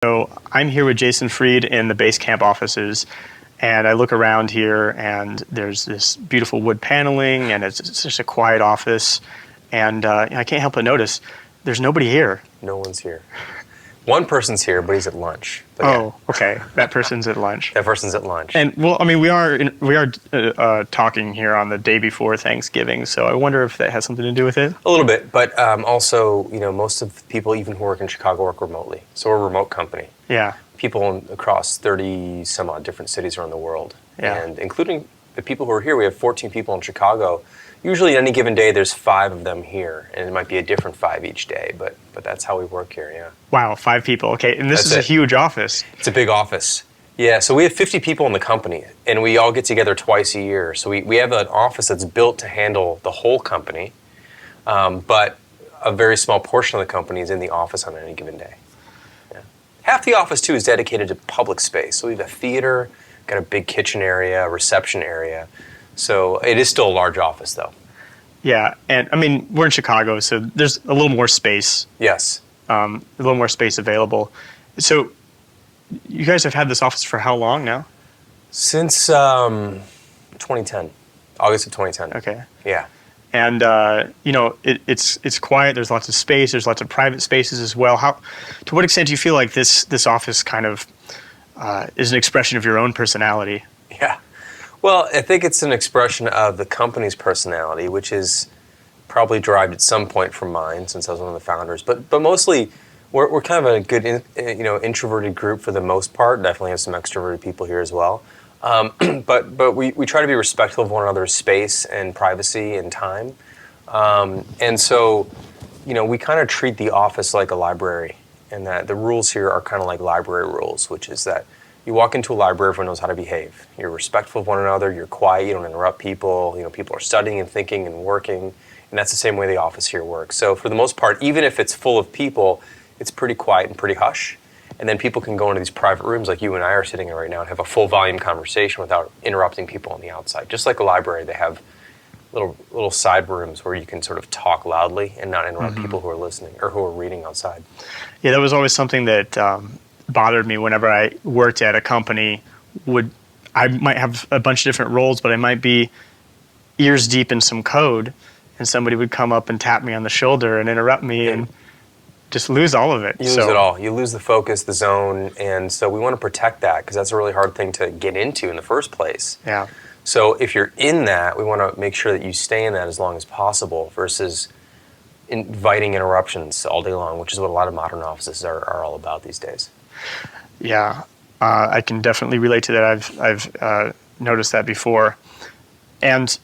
So I'm here with Jason Fried in the Basecamp offices, and I look around here, and there's this beautiful wood paneling, and it's just a quiet office, and I can't help but notice there's nobody here. No one's here. One person's here, but he's at lunch. But oh, okay. That person's at lunch. That person's at lunch. And well, I mean, we are talking here on the day before Thanksgiving, so I wonder if that has something to do with it. A little bit, but also, most of the people, even who work in Chicago, work remotely. So we're a remote company. Yeah. People across 30 some odd different cities around the world, and including the people who are here. We have 14 people in Chicago. Usually, on any given day, there's 5 of them here, and it might be a different 5 each day. But that's how we work here. Yeah. Wow, 5 people. Okay, and this is a huge office. It's a big office. Yeah, so we have 50 people in the company, and we all get together twice a year. So we have an office that's built to handle the whole company, but a very small portion of the company is in the office on any given day. Yeah. Half the office, too, is dedicated to public space. So we have a theater, got a big kitchen area, a reception area. So it is still a large office, though. Yeah, and I mean, we're in Chicago, so there's a little more space. Yes. A little more space available. So you guys have had this office for how long now? Since 2010, August of 2010. Okay. Yeah. And it's quiet. There's lots of space. There's lots of private spaces as well. To what extent do you feel like this office kind of is an expression of your own personality? Yeah. Well, I think it's an expression of the company's personality, which is probably derived at some point from mine, since I was one of the founders. But mostly, we're kind of a good introverted group for the most part. Definitely have some extroverted people here as well. But we try to be respectful of one another's space and privacy and time. And so, we kind of treat the office like a library, and that the rules here are kind of like library rules, which is that you walk into a library, everyone knows how to behave. You're respectful of one another, you're quiet, you don't interrupt people. People are studying and thinking and working, and that's the same way the office here works. So for the most part, even if it's full of people, it's pretty quiet and pretty hush. And then people can go into these private rooms like you and I are sitting in right now and have a full volume conversation without interrupting people on the outside. Just like a library, they have little side rooms where you can sort of talk loudly and not interrupt people who are listening or who are reading outside. Yeah, that was always something that bothered me whenever I worked at a company. I might have a bunch of different roles, but I might be ears deep in some code, and somebody would come up and tap me on the shoulder and interrupt me and just lose all of it. You lose it all. You lose the focus, the zone, and so we want to protect that because that's a really hard thing to get into in the first place. Yeah. So if you're in that, we want to make sure that you stay in that as long as possible versus inviting interruptions all day long, which is what a lot of modern offices are all about these days. Yeah, I can definitely relate to that. I've noticed that before. And